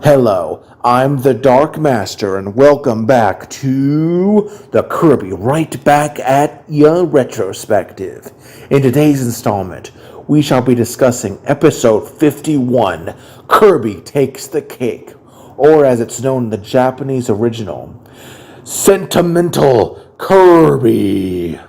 Hello, I'm the Dark Master, and welcome back to the Kirby Right Back at Ya Retrospective. In today's installment, we shall be discussing episode 51, Kirby Takes the Cake, or as it's known in the Japanese original, Sentimental Kirby.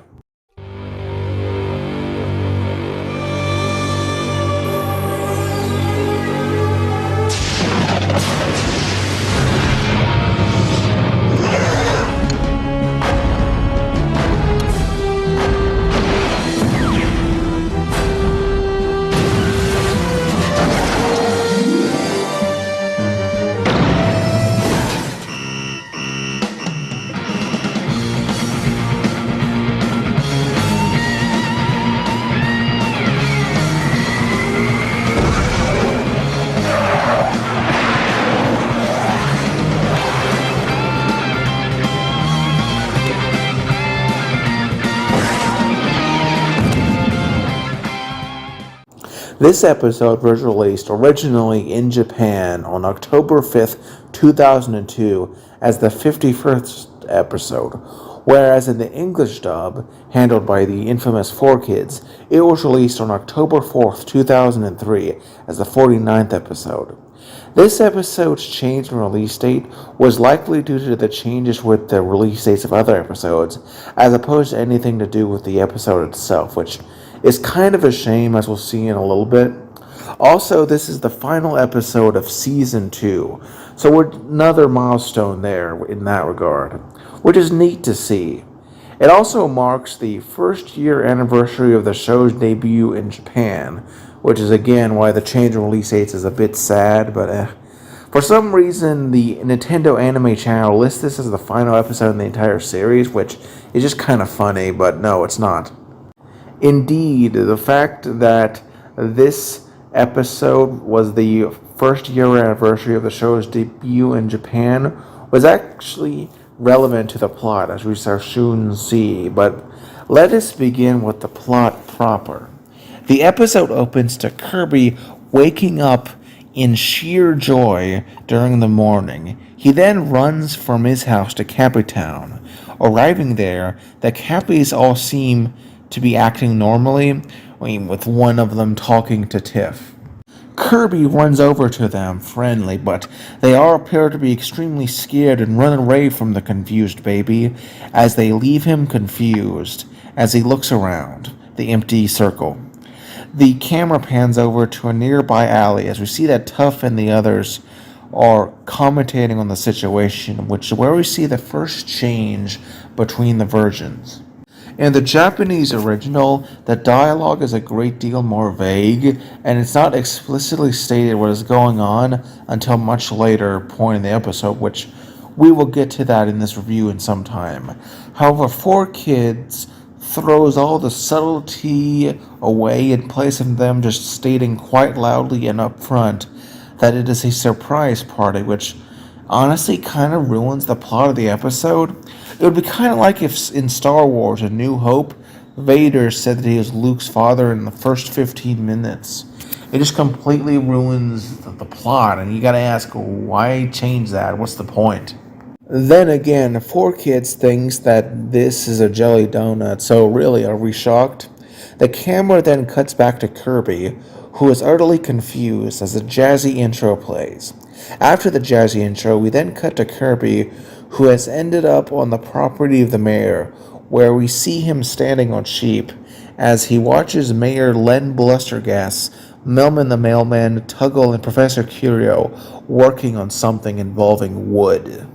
This episode was released originally in Japan on October 5th, 2002 as the 51st episode, whereas in the English dub, handled by the infamous 4Kids, it was released on October 4th, 2003 as the 49th episode. This episode's change in release date was likely due to the changes with the release dates of other episodes, as opposed to anything to do with the episode itself, which is kind of a shame, as we'll see in a little bit. Also, this is the final episode of Season 2, so we're another milestone there in that regard, which is neat to see. It also marks the first year anniversary of the show's debut in Japan, which is again why the change in release dates is a bit sad, but For some reason, the Nintendo Anime Channel lists this as the final episode in the entire series, which is just kind of funny, but no, it's not. Indeed, the fact that this episode was the first year anniversary of the show's debut in Japan was actually relevant to the plot, as we shall soon see, but let us begin with the plot proper. The episode opens to Kirby waking up in sheer joy during the morning. He then runs from his house to Cappy Town. Arriving there, the Cappies all seem to be acting normally, with one of them talking to Tiff. Kirby runs over to them, friendly, but they all appear to be extremely scared and run away from the confused baby, as they leave him confused as he looks around the empty circle. The camera pans over to a nearby alley as we see that Tuff and the others are commentating on the situation, where we see the first change between the versions. In the Japanese original, the dialogue is a great deal more vague, and it's not explicitly stated what is going on until much later point in the episode, which we will get to that in this review in some time. However, 4Kids throws all the subtlety away in place of them just stating quite loudly and upfront that it is a surprise party, which honestly kind of ruins the plot of the episode. It would be kind of like if in Star Wars A New Hope, Vader said that he was Luke's father in the first 15 minutes. It just completely ruins the plot, and you gotta ask, why change that? What's the point? Then again, 4Kids thinks that this is a jelly donut, so really, are we shocked? The camera then cuts back to Kirby, who is utterly confused as the jazzy intro plays. After the jazzy intro, we then cut to Kirby, who has ended up on the property of the mayor, where we see him standing on sheep, as he watches Mayor Len Blustergas, Melman the Mailman, Tuggle, and Professor Curio working on something involving wood.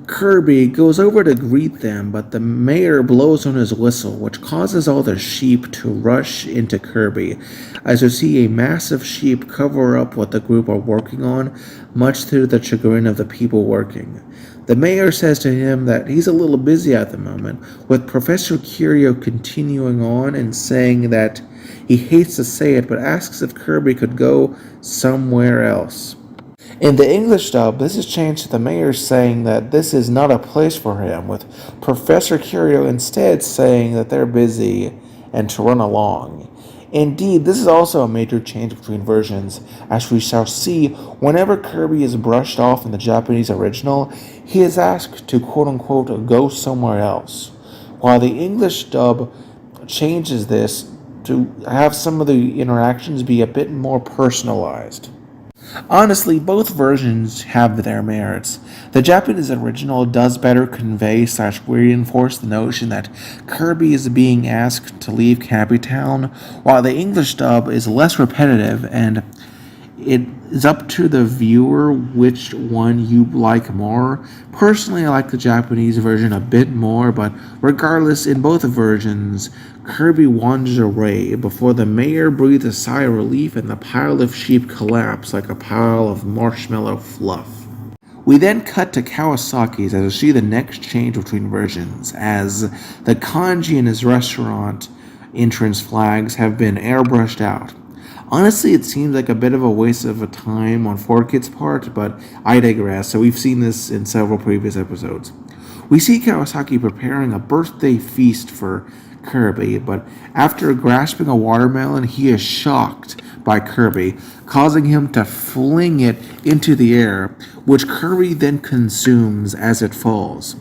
Kirby goes over to greet them, but the mayor blows on his whistle, which causes all the sheep to rush into Kirby, as we see a massive sheep cover up what the group are working on, much to the chagrin of the people working. The mayor says to him that he's a little busy at the moment, with Professor Curio continuing on and saying that he hates to say it, but asks if Kirby could go somewhere else. In the English dub, this is changed to the mayor saying that this is not a place for him, with Professor Curio instead saying that they're busy and to run along. Indeed, this is also a major change between versions, as we shall see whenever Kirby is brushed off in the Japanese original, he is asked to quote-unquote go somewhere else, while the English dub changes this to have some of the interactions be a bit more personalized. Honestly, both versions have their merits. The Japanese original does better convey / reinforce the notion that Kirby is being asked to leave Cappytown, while the English dub is less repetitive and it is up to the viewer which one you like more. Personally, I like the Japanese version a bit more, but regardless, in both versions, Kirby wanders away before the mayor breathes a sigh of relief and the pile of sheep collapse like a pile of marshmallow fluff. We then cut to Kawasaki's as we see the next change between versions, as the kanji in his restaurant entrance flags have been airbrushed out. Honestly, it seems like a bit of a waste of a time on 4Kids' part, but I digress, so we've seen this in several previous episodes. We see Kawasaki preparing a birthday feast for Kirby, but after grasping a watermelon, he is shocked by Kirby, causing him to fling it into the air, which Kirby then consumes as it falls.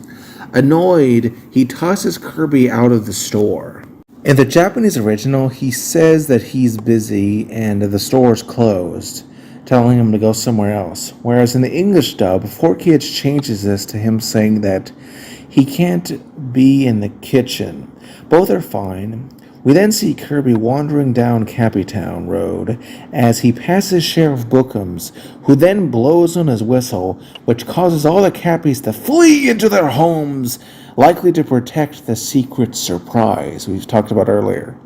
Annoyed, he tosses Kirby out of the store. In the Japanese original, he says that he's busy and the store is closed, telling him to go somewhere else. Whereas in the English dub, 4Kids changes this to him saying that he can't be in the kitchen. Both are fine. We then see Kirby wandering down Cappytown Road as he passes Sheriff Bookums, who then blows on his whistle, which causes all the Cappies to flee into their homes, likely to protect the secret surprise we've talked about earlier.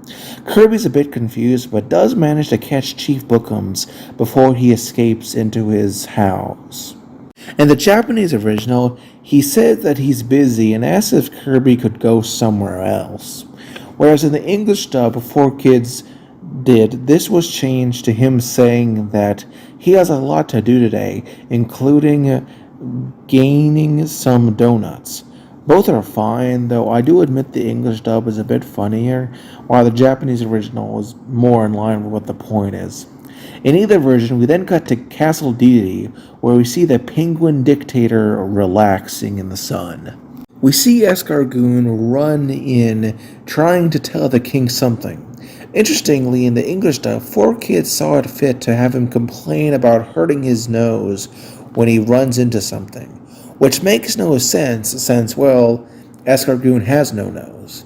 Kirby's a bit confused, but does manage to catch Chief Bookums before he escapes into his house. In the Japanese original, he said that he's busy and asks if Kirby could go somewhere else. Whereas in the English dub, 4Kids did, this was changed to him saying that he has a lot to do today, including gaining some donuts. Both are fine, though I do admit the English dub is a bit funnier, while the Japanese original is more in line with what the point is. In either version, we then cut to Castle Dedede, where we see the penguin dictator relaxing in the sun. We see Escargoon run in, trying to tell the king something. Interestingly, in the English dub, 4Kids saw it fit to have him complain about hurting his nose when he runs into something, which makes no sense since, well, Escargoon has no nose.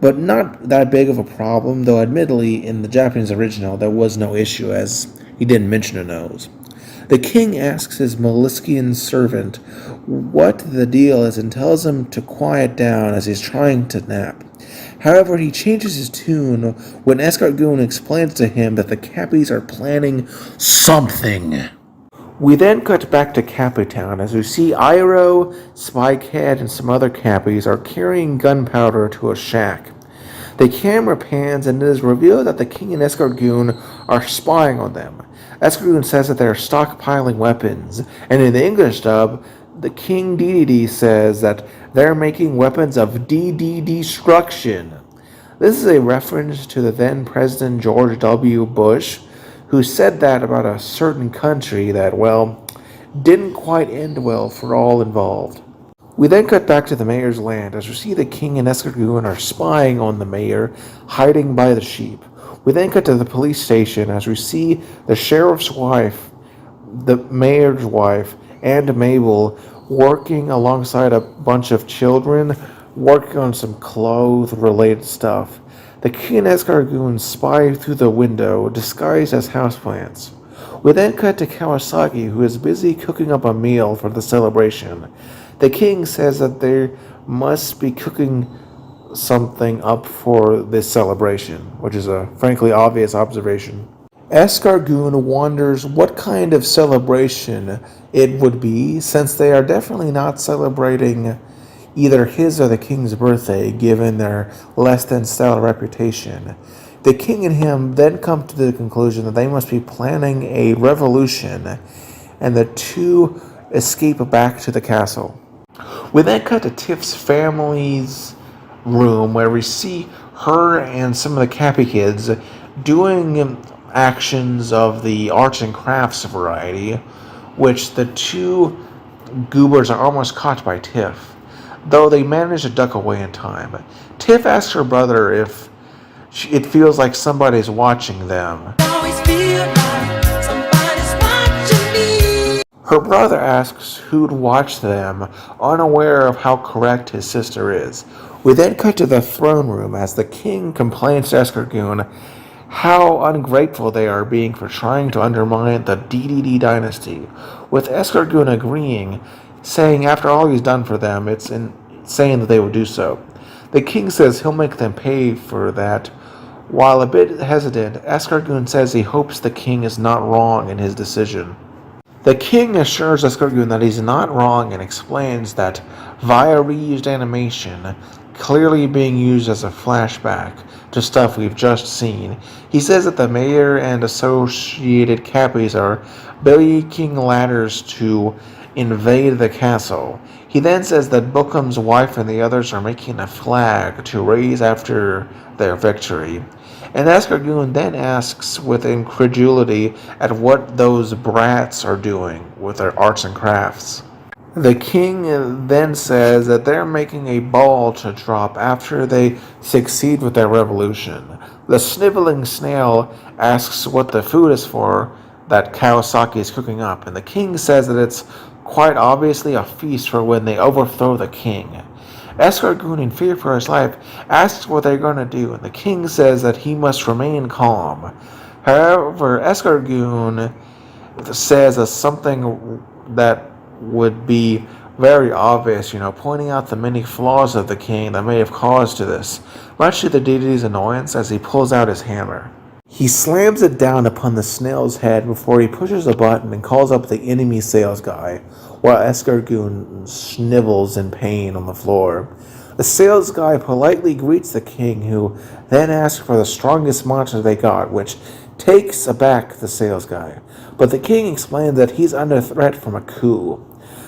But not that big of a problem, though admittedly in the Japanese original there was no issue as he didn't mention a nose. The king asks his Moleskine servant what the deal is and tells him to quiet down as he's trying to nap. However, he changes his tune when Escargoon explains to him that the Cappies are planning something. We then cut back to Cappytown as we see Iroh, Spikehead, and some other Cappies are carrying gunpowder to a shack. The camera pans and it is revealed that the king and Escargoon are spying on them. Escargoon says that they're stockpiling weapons, and in the English dub, the King Dedede says that they're making weapons of destruction. This is a reference to the then President George W. Bush, who said that about a certain country that, well, didn't quite end well for all involved. We then cut back to the mayor's land as we see the king and Escargoon are spying on the mayor, hiding by the sheep. We then cut to the police station as we see the sheriff's wife, the mayor's wife, and Mabel working alongside a bunch of children, working on some clothes-related stuff. The king and Escargoon spy through the window, disguised as houseplants. We then cut to Kawasaki, who is busy cooking up a meal for the celebration. The king says that they must be cooking something up for this celebration, which is a frankly obvious observation. Escargoon wonders what kind of celebration it would be, since they are definitely not celebrating either his or the king's birthday, given their less than stellar reputation. The king and him then come to the conclusion that they must be planning a revolution, and the two escape back to the castle. We then cut to Tiff's family's room, where we see her and some of the Cappy kids doing actions of the arts and crafts variety, which the two goobers are almost caught by Tiff, though they manage to duck away in time. Tiff asks her brother if it feels like somebody's watching them. Her brother asks who'd watch them, unaware of how correct his sister is. We then cut to the throne room as the king complains to Escargoon how ungrateful they are being for trying to undermine the Dedede dynasty, with Escargoon agreeing, saying after all he's done for them, it's insane that they would do so. The king says he'll make them pay for that. While a bit hesitant, Escargoon says he hopes the king is not wrong in his decision. The king assures Escargoon that he's not wrong and explains that via reused animation, clearly being used as a flashback to stuff we've just seen, he says that the mayor and associated Cappies are making ladders to invade the castle. He then says that Bookham's wife and the others are making a flag to raise after their victory. And Escargoon then asks with incredulity at what those brats are doing with their arts and crafts. The king then says that they're making a ball to drop after they succeed with their revolution. The sniveling snail asks what the food is for that Kawasaki is cooking up, and the king says that it's quite obviously a feast for when they overthrow the king. Escargoon, in fear for his life, asks what they're going to do, and the king says that he must remain calm. However, Escargoon says something that would be very obvious, pointing out the many flaws of the king that may have caused to this, much to the Dedede's annoyance as he pulls out his hammer. He slams it down upon the snail's head before he pushes a button and calls up the enemy sales guy, while Escargoon snivels in pain on the floor. The sales guy politely greets the king, who then asks for the strongest monster they got, which takes aback the sales guy. But the king explains that he's under threat from a coup.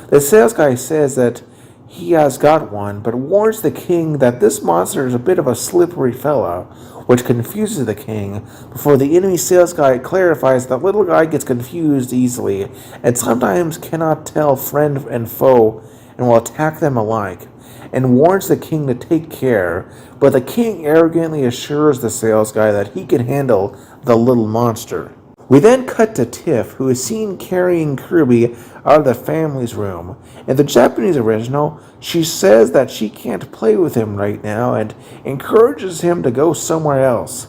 The sales guy says that he has got one, but warns the king that this monster is a bit of a slippery fella, which confuses the king, before the enemy sales guy clarifies that little guy gets confused easily, and sometimes cannot tell friend and foe, and will attack them alike, and warns the king to take care, but the king arrogantly assures the sales guy that he can handle the little monster. We then cut to Tiff, who is seen carrying Kirby out of the family's room. In the Japanese original, she says that she can't play with him right now and encourages him to go somewhere else,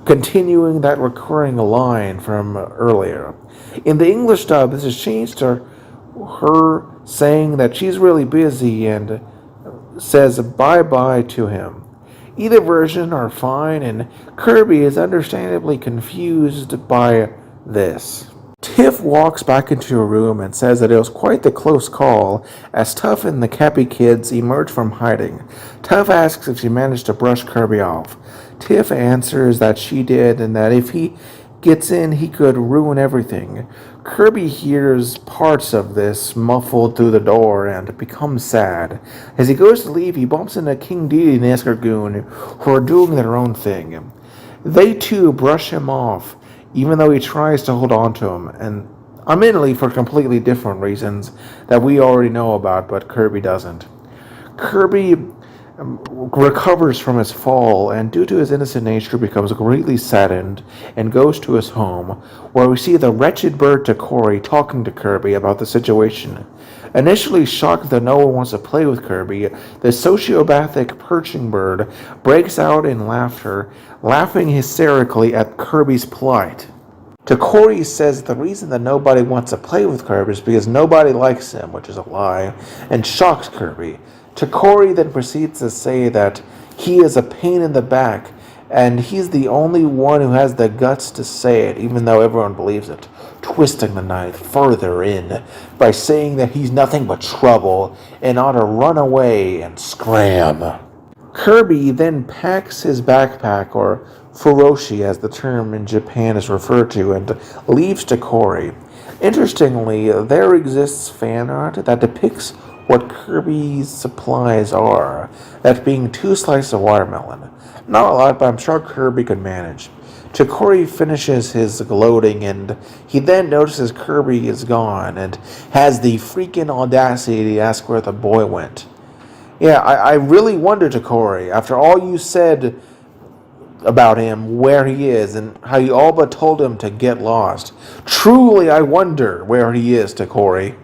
continuing that recurring line from earlier. In the English dub, this is changed to her saying that she's really busy and says bye-bye to him. Either version are fine, and Kirby is understandably confused by this. Tiff walks back into her room and says that it was quite the close call as Tuff and the Cappy kids emerge from hiding. Tuff asks if she managed to brush Kirby off. Tiff answers that she did and that if he gets in, he could ruin everything. Kirby hears parts of this muffled through the door and becomes sad. As he goes to leave, he bumps into King Dedede and Escargoon, who are doing their own thing. They too brush him off, even though he tries to hold on to him, and admittedly for completely different reasons that we already know about, but Kirby doesn't. Kirby recovers from his fall and, due to his innocent nature, becomes greatly saddened and goes to his home, where we see the wretched bird Takori talking to Kirby about the situation. Initially shocked that no one wants to play with Kirby, the sociopathic perching bird breaks out in laughter, laughing hysterically at Kirby's plight. Takori says the reason that nobody wants to play with Kirby is because nobody likes him, which is a lie, and shocks Kirby. Takori then proceeds to say that he is a pain in the back, and he's the only one who has the guts to say it, even though everyone believes it, twisting the knife further in by saying that he's nothing but trouble and ought to run away and scram. Kirby then packs his backpack, or furoshi as the term in Japan is referred to, and leaves Takori. Interestingly, there exists fan art that depicts what Kirby's supplies are, that being 2 slices of watermelon. Not a lot, but I'm sure Kirby could manage. Chikori finishes his gloating, and he then notices Kirby is gone and has the freaking audacity to ask where the boy went. Yeah, I really wonder, Chikori, after all you said about him, where he is, and how you all but told him to get lost. Truly, I wonder where he is, Chikori.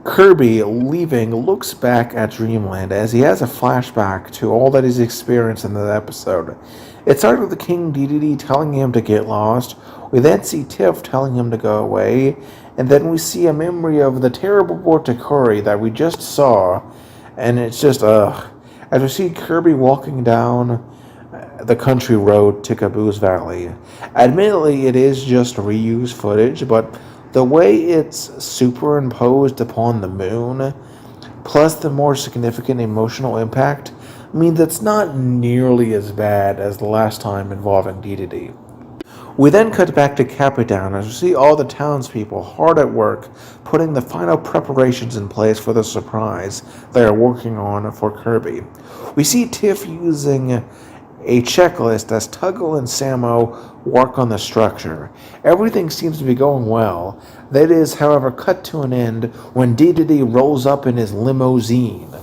Kirby, leaving, looks back at Dreamland as he has a flashback to all that he's experienced in that episode. It started with the King Dedede telling him to get lost. We then see Tiff telling him to go away, and then we see a memory of the terrible Bortakuri that we just saw, and it's just, as we see Kirby walking down the country road to Caboose Valley. Admittedly, it is just reused footage, but the way it's superimposed upon the moon, plus the more significant emotional impact, means it's not nearly as bad as the last time involving Dedede. We then cut back to Capitan as we see all the townspeople hard at work putting the final preparations in place for the surprise they are working on for Kirby. We see Tiff using a checklist as Tuggle and Samo work on the structure. Everything seems to be going well. That is, however, cut to an end when Dedede rolls up in his limousine.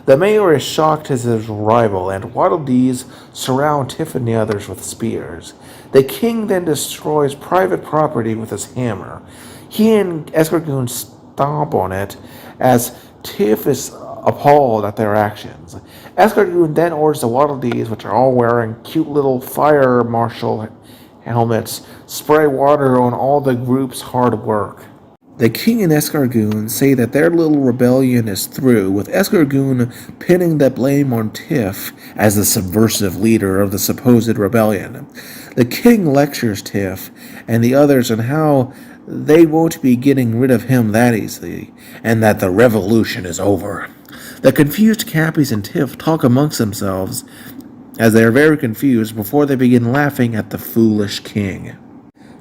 The mayor is shocked at his arrival, and Waddle Dees surround Tiff and the others with spears. The king then destroys private property with his hammer. He and Escargoon stomp on it as Tiff is appalled at their actions. Escargoon then orders the Waddle Dees, which are all wearing cute little fire marshal helmets, spray water on all the group's hard work. The king and Escargoon say that their little rebellion is through, with Escargoon pinning the blame on Tiff as the subversive leader of the supposed rebellion. The king lectures Tiff and the others on how they won't be getting rid of him that easily, and that the revolution is over. The confused Cappies and Tiff talk amongst themselves as they are very confused before they begin laughing at the foolish king.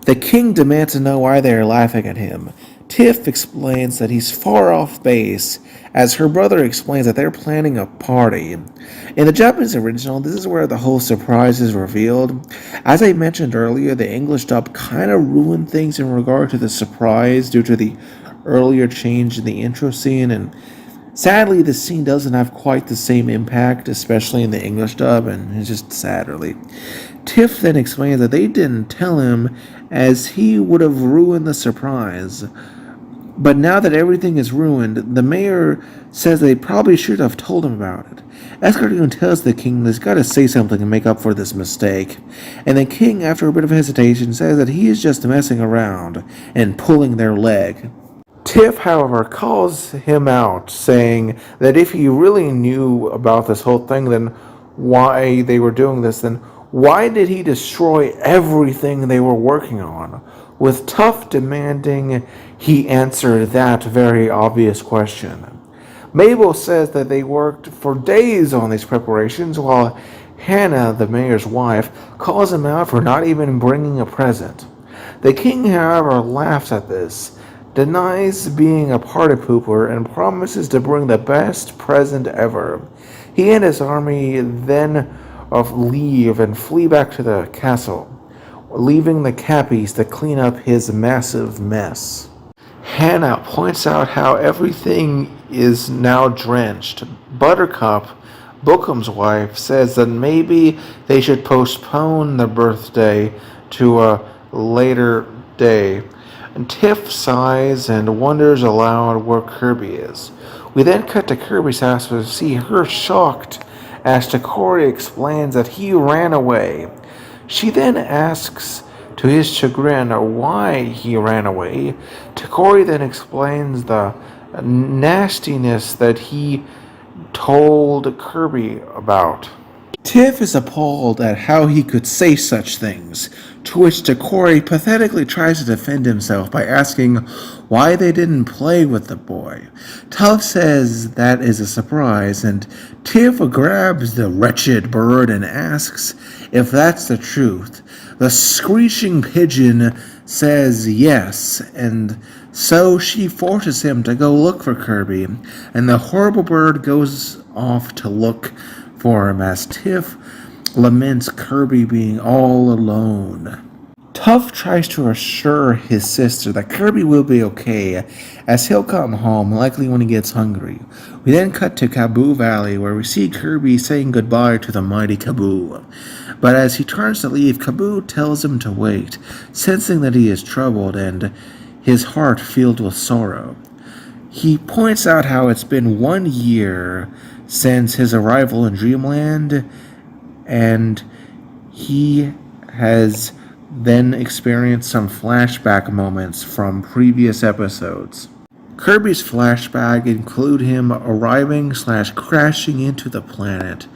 The king demands to know why they are laughing at him. Tiff explains that he's far off base, as her brother explains that they're planning a party. In the Japanese original, this is where the whole surprise is revealed. As I mentioned earlier, the English dub kind of ruined things in regard to the surprise due to the earlier change in the intro scene, and sadly, the scene doesn't have quite the same impact, especially in the English dub, and it's just sad, really. Tiff then explains that they didn't tell him, as he would have ruined the surprise. But now that everything is ruined, the mayor says they probably should have told him about it. Escargoon tells the king he's got to say something and make up for this mistake. And the king, after a bit of hesitation, says that he is just messing around and pulling their leg. Tiff, however, calls him out, saying that if he really knew about this whole thing, then why they were doing this, then why did he destroy everything they were working on? With Tuff demanding he answer that very obvious question. Mabel says that they worked for days on these preparations, while Hannah, the mayor's wife, calls him out for not even bringing a present. The king, however, laughs at this, denies being a party pooper, and promises to bring the best present ever. He and his army then leave and flee back to the castle, leaving the Cappies to clean up his massive mess. Hannah points out how everything is now drenched. Buttercup, Bookham's wife, says that maybe they should postpone the birthday to a later day. And Tiff sighs and wonders aloud where Kirby is. We then cut to Kirby's house to see her shocked as Chikori explains that he ran away. She then asks, to his chagrin, why he ran away. Chikori then explains the nastiness that he told Kirby about. Tiff is appalled at how he could say such things, to which Chikori pathetically tries to defend himself by asking why they didn't play with the boy. Tuff says that is a surprise, and Tiff grabs the wretched bird and asks if that's the truth. The screeching pigeon says yes, and so she forces him to go look for Kirby, and the horrible bird goes off to look for him as Tiff laments Kirby being all alone. Tough tries to assure his sister that Kirby will be okay, as he'll come home, likely when he gets hungry. We then cut to Kaboo Valley, where we see Kirby saying goodbye to the mighty Kaboo. But as he turns to leave, Kaboo tells him to wait, sensing that he is troubled and his heart filled with sorrow. He points out how it's been 1 year since his arrival in Dreamland, and he has then experienced some flashback moments from previous episodes. Kirby's flashback include him arriving/crashing into the planet,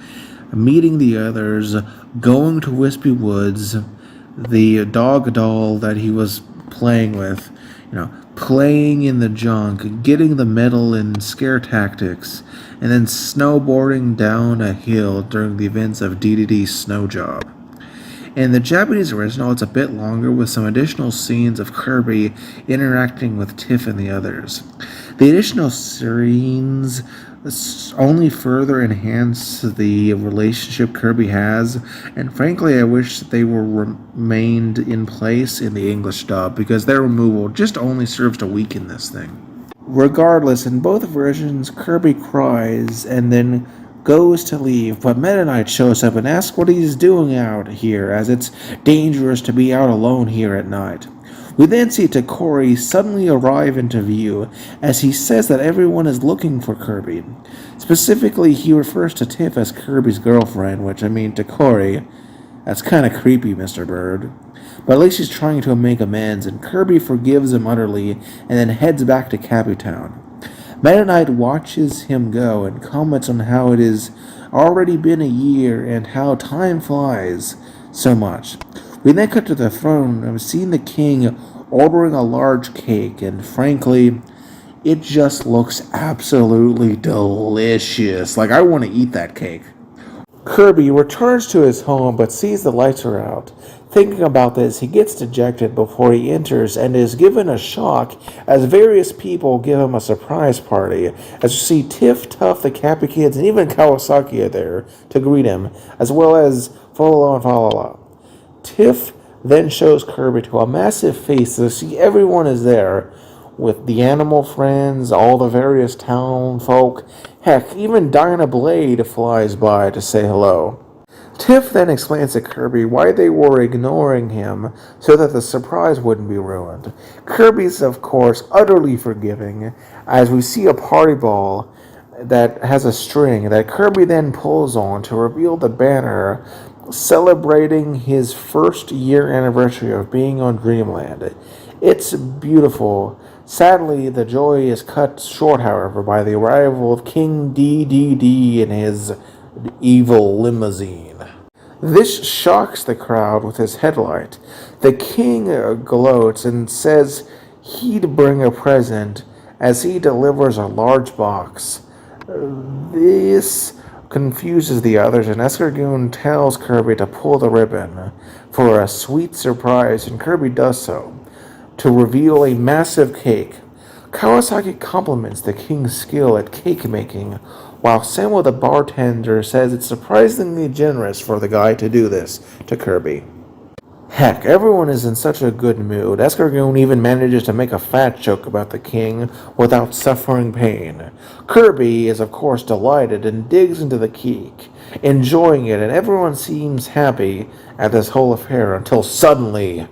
meeting the others, going to Wispy Woods, the dog doll that he was playing with, playing in the junk, getting the medal in scare tactics, and then snowboarding down a hill during the events of Dedede's snow job. In the Japanese original, it's a bit longer with some additional scenes of Kirby interacting with Tiff and the others. The additional scenes only further enhance the relationship Kirby has, and frankly I wish they were remained in place in the English dub, because their removal just only serves to weaken this thing. Regardless, in both versions, Kirby cries and then goes to leave, but Meta Knight shows up and asks what he's doing out here, as it's dangerous to be out alone here at night. We then see Takori suddenly arrive into view, as he says that everyone is looking for Kirby. Specifically, he refers to Tiff as Kirby's girlfriend, which, Takori, that's kinda creepy, Mr. Bird. But at least he's trying to make amends, and Kirby forgives him utterly, and then heads back to Caputown. Meta Knight watches him go and comments on how it has already been a year and how time flies so much. We then cut to the throne and seeing the king ordering a large cake, and frankly, it just looks absolutely delicious. I want to eat that cake. Kirby returns to his home but sees the lights are out. Thinking about this, he gets dejected before he enters and is given a shock as various people give him a surprise party. As you see Tiff, Tuff, the Cappy Kids, and even Kawasaki are there to greet him, as well as Falala and Falala. Tiff then shows Kirby to a massive feast to see everyone is there, with the animal friends, all the various town folk. Heck, even Dinah Blade flies by to say hello. Tiff then explains to Kirby why they were ignoring him so that the surprise wouldn't be ruined. Kirby's, of course, utterly forgiving, as we see a party ball that has a string that Kirby then pulls on to reveal the banner celebrating his first year anniversary of being on Dreamland. It's beautiful. Sadly, the joy is cut short, however, by the arrival of King Dedede in his evil limousine. This shocks the crowd with his headlight. The king gloats and says he'd bring a present as he delivers a large box. This confuses the others, and Escargoon tells Kirby to pull the ribbon for a sweet surprise, and Kirby does so, to reveal a massive cake. Kawasaki compliments the king's skill at cake making, while Samuel the bartender says it's surprisingly generous for the guy to do this to Kirby. Heck, everyone is in such a good mood. Escargoon even manages to make a fat joke about the king without suffering pain. Kirby is of course delighted and digs into the cake, enjoying it, and everyone seems happy at this whole affair until suddenly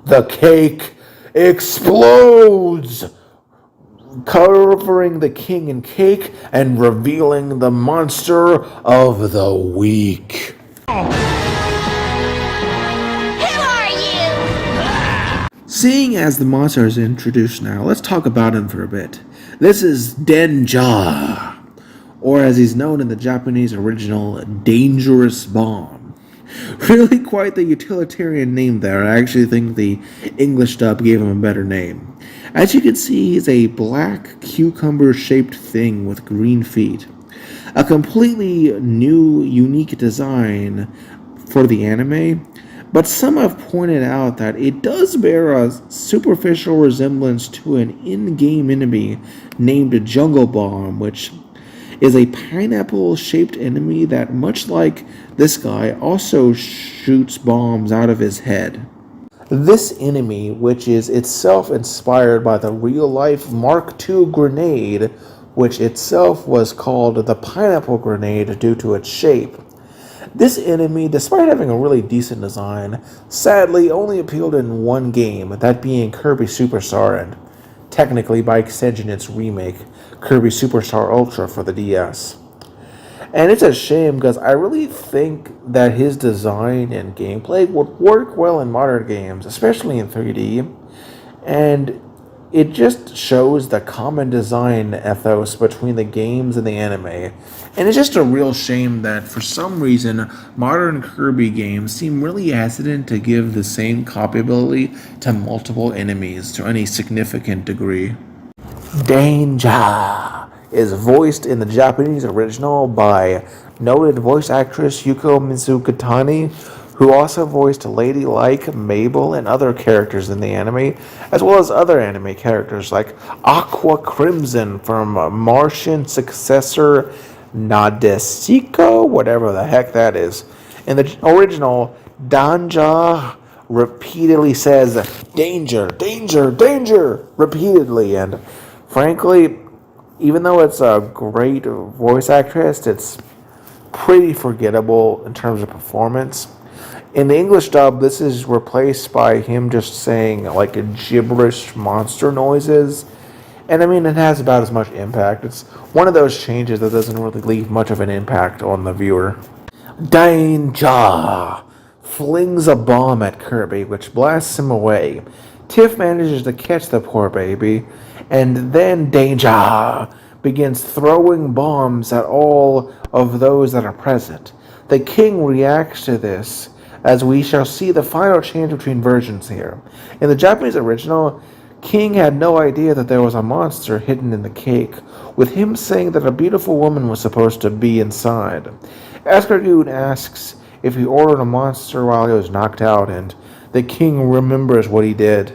the cake explodes, covering the king in cake and revealing the monster of the week. Seeing as the monster is introduced now, let's talk about him for a bit. This is Denja, or as he's known in the Japanese original, Dangerous Bomb. Really quite the utilitarian name there. I actually think the English dub gave him a better name. As you can see, he's a black cucumber-shaped thing with green feet. A completely new, unique design for the anime, but some have pointed out that it does bear a superficial resemblance to an in-game enemy named Jungle Bomb, which is a pineapple-shaped enemy that, much like this guy, also shoots bombs out of his head. This enemy, which is itself inspired by the real-life Mark II grenade, which itself was called the pineapple grenade due to its shape. This enemy, despite having a really decent design, sadly only appealed in one game, that being Kirby Superstar, and technically by extension its remake, Kirby Superstar Ultra for the DS. And it's a shame because I really think that his design and gameplay would work well in modern games, especially in 3D. And it just shows the common design ethos between the games and the anime. And it's just a real shame that for some reason modern Kirby games seem really hesitant to give the same copyability to multiple enemies to any significant degree. Danger is voiced in the Japanese original by noted voice actress Yuko Mizukatani, who also voiced Lady Like, Mabel, and other characters in the anime, as well as other anime characters like Aqua Crimson from Martian successor Nadesico, whatever the heck that is. In the original, Danja repeatedly says danger, danger, danger repeatedly, and frankly, even though it's a great voice actress, it's pretty forgettable in terms of performance. In the English dub, this is replaced by him just saying like gibberish monster noises. And I mean, it has about as much impact. It's one of those changes that doesn't really leave much of an impact on the viewer. Danger flings a bomb at Kirby, which blasts him away. Tiff manages to catch the poor baby, and then Danger begins throwing bombs at all of those that are present. The king reacts to this, as we shall see the final change between versions here. In the Japanese original, King had no idea that there was a monster hidden in the cake, with him saying that a beautiful woman was supposed to be inside. Askargoon asks if he ordered a monster while he was knocked out, and the king remembers what he did.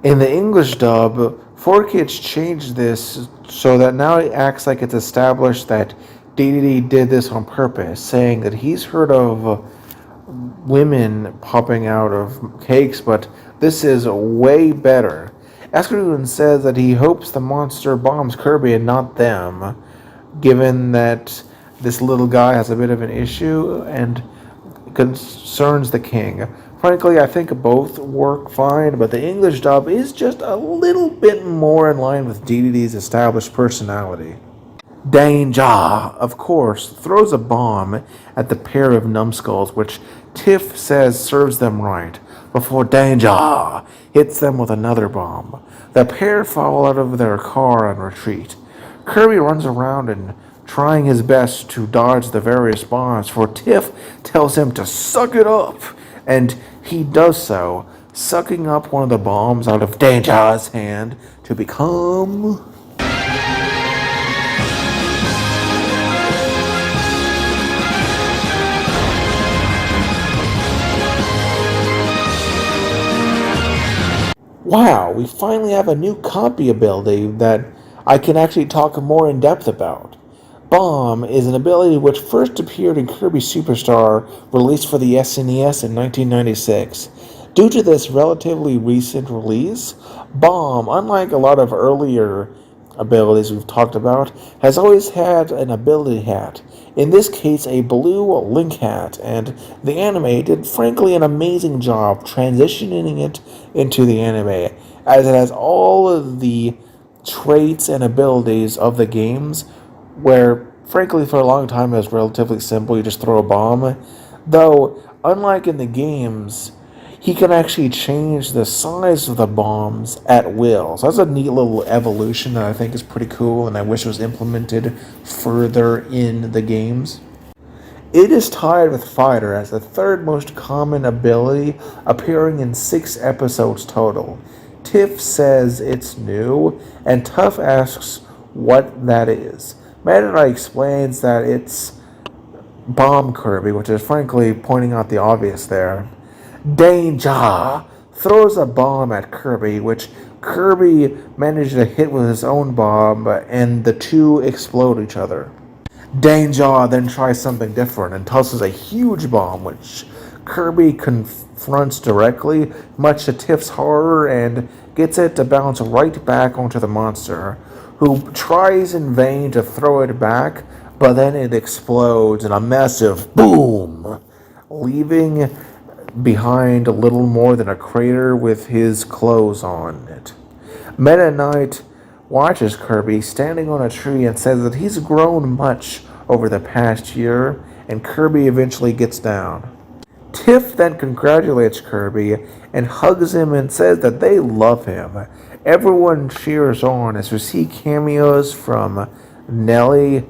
In the English dub, 4Kids changed this so that now it acts like it's established that Dedede did this on purpose, saying that he's heard of women popping out of cakes, but this is way better. Askargoon says that he hopes the monster bombs Kirby and not them, given that this little guy has a bit of an issue and concerns the king. Frankly, I think both work fine, but the English dub is just a little bit more in line with Dedede's established personality. Danger, of course, throws a bomb at the pair of numbskulls, which Tiff says serves them right, before Danger hits them with another bomb. The pair fall out of their car and retreat. Kirby runs around and trying his best to dodge the various bombs, for Tiff tells him to suck it up, and he does so, sucking up one of the bombs out of Danger's hand to become... Wow, we finally have a new copy ability that I can actually talk more in depth about. Bomb is an ability which first appeared in Kirby Superstar, released for the SNES in 1996. Due to this relatively recent release, Bomb, unlike a lot of earlier abilities we've talked about, has always had an ability hat. In this case, a blue Link hat, and the anime did frankly an amazing job transitioning it into the anime, as it has all of the traits and abilities of the games, where frankly for a long time it was relatively simple, you just throw a bomb. Though, unlike in the games, he can actually change the size of the bombs at will. So that's a neat little evolution that I think is pretty cool, and I wish was implemented further in the games. It is tied with Fighter as the third most common ability, appearing in 6 episodes total. Tiff says it's new, and Tuff asks what that is. Madara explains that it's Bomb Kirby, which is frankly pointing out the obvious there. Danger throws a bomb at Kirby, which Kirby managed to hit with his own bomb, and the two explode each other. Danger then tries something different and tosses a huge bomb, which Kirby confronts directly, much to Tiff's horror, and gets it to bounce right back onto the monster, who tries in vain to throw it back, but then it explodes in a massive boom, leaving behind little more than a crater with his clothes on it. Meta Knight watches Kirby standing on a tree and says that he's grown much over the past year, and Kirby eventually gets down. Tiff then congratulates Kirby and hugs him and says that they love him. Everyone cheers on as we see cameos from Nelly,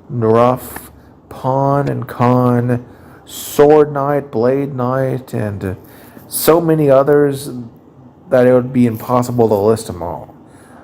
Ruff, Pawn and Khan, Sword Knight, Blade Knight, and so many others that it would be impossible to list them all.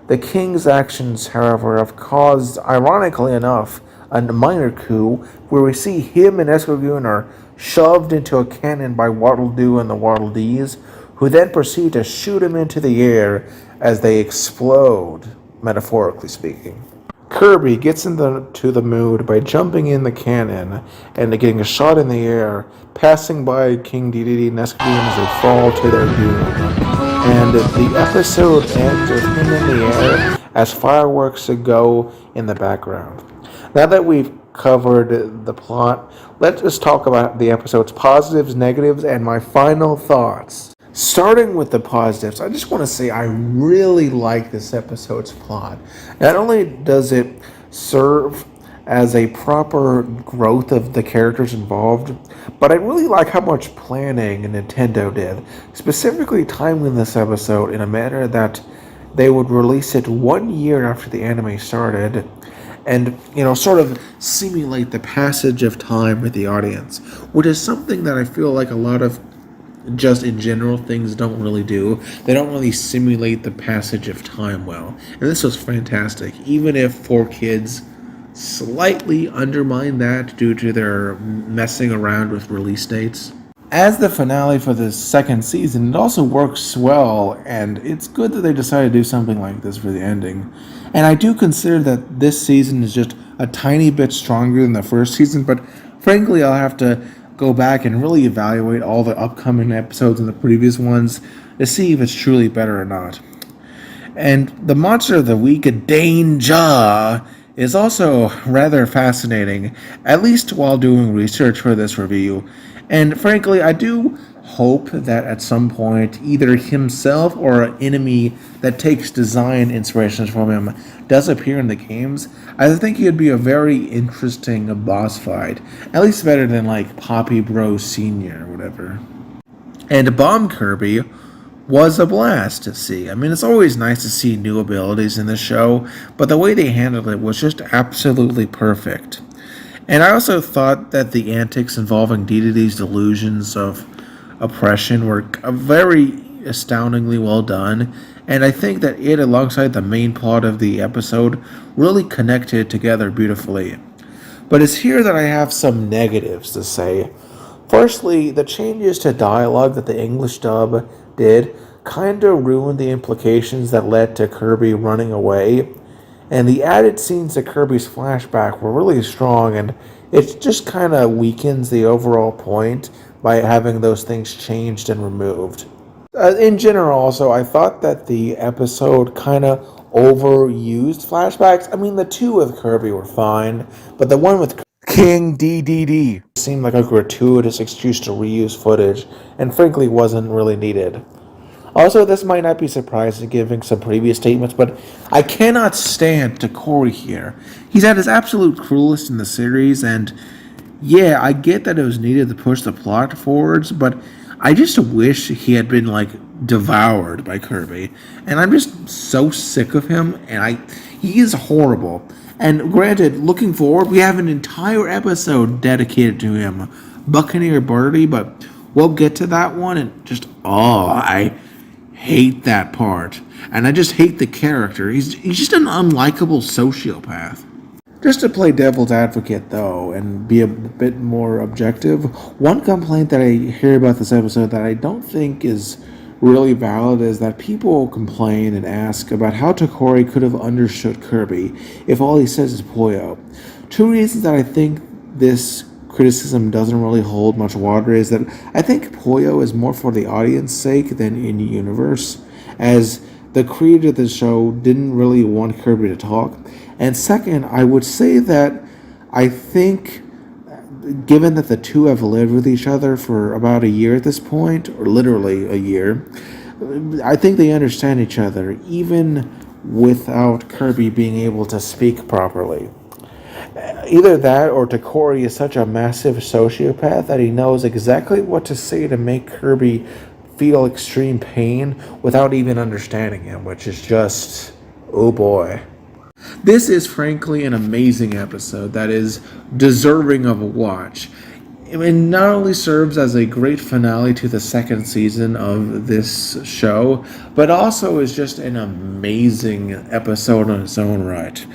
The king's actions, however, have caused, ironically enough, a minor coup where we see him and Escogun are shoved into a cannon by Waddle Doo and the Waddle Dees, who then proceed to shoot him into the air as they explode, metaphorically speaking. Kirby gets into the mood by jumping in the cannon and getting a shot in the air, passing by King Dedede and Escogun as they fall to their doom. And the episode ends with him in the air as fireworks go in the background. Now that we've covered the plot, let's just talk about the episode's positives, negatives, and my final thoughts. Starting with the positives, I just want to say I really like this episode's plot. Not only does it serve as a proper growth of the characters involved, but I really like how much planning Nintendo did, specifically timing this episode in a manner that they would release it 1 year after the anime started, and sort of simulate the passage of time with the audience, which is something that I feel like a lot of just in general things don't really do. They don't really simulate the passage of time well, and this was fantastic, even if 4Kids slightly undermine that due to their messing around with release dates. As the finale for the second season, it also works well, and it's good that they decided to do something like this for the ending. And I do consider that this season is just a tiny bit stronger than the first season, but frankly, I'll have to go back and really evaluate all the upcoming episodes and the previous ones to see if it's truly better or not. And the monster of the week, Danger, is also rather fascinating, at least while doing research for this review. And frankly, I do hope that at some point, either himself or an enemy that takes design inspirations from him does appear in the games. I think he'd be a very interesting boss fight, at least better than like Poppy Bros Sr. or whatever. And Bomb Kirby was a blast to see. I mean, it's always nice to see new abilities in the show, but the way they handled it was just absolutely perfect. And I also thought that the antics involving Dedede's delusions of oppression were very astoundingly well done, and I think that it, alongside the main plot of the episode, really connected together beautifully. But it's here that I have some negatives to say. Firstly, the changes to dialogue that the English dub did kinda ruined the implications that led to Kirby running away, and the added scenes to Kirby's flashback were really strong, and it just kinda weakens the overall point by having those things changed and removed. In general, also, I thought that the episode kinda overused flashbacks. I mean, the two with Kirby were fine, but the one with King Dedede seemed like a gratuitous excuse to reuse footage, and frankly wasn't really needed. Also, this might not be surprising given some previous statements, but I cannot stand Takori here. He's at his absolute cruelest in the series, and yeah, I get that it was needed to push the plot forwards, but I just wish he had been, devoured by Kirby. And I'm just so sick of him, and he is horrible. And granted, looking forward, we have an entire episode dedicated to him, Buccaneer Birdie, but we'll get to that one, and I hate that part. And I just hate the character. He's just an unlikable sociopath. Just to play devil's advocate, though, and be a bit more objective, one complaint that I hear about this episode that I don't think is really valid is that people complain and ask about how Takori could have understood Kirby if all he says is Poyo. Two reasons that I think this criticism doesn't really hold much water is that I think Poyo is more for the audience sake than in universe, as the creator of the show didn't really want Kirby to talk. And second, I would say that I think, given that the two have lived with each other for about a year at this point, or literally a year, I think they understand each other, even without Kirby being able to speak properly. Either that or Takori is such a massive sociopath that he knows exactly what to say to make Kirby feel extreme pain without even understanding him, which is just, oh boy. This is frankly an amazing episode that is deserving of a watch. It not only serves as a great finale to the second season of this show, but also is just an amazing episode on its own right.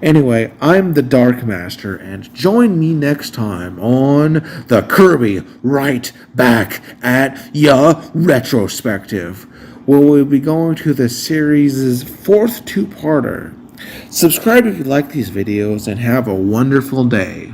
Anyway, I'm the Dark Master, and join me next time on the Kirby Right Back at Ya Retrospective, where we'll be going to the series' fourth two-parter. Subscribe if you like these videos, and have a wonderful day.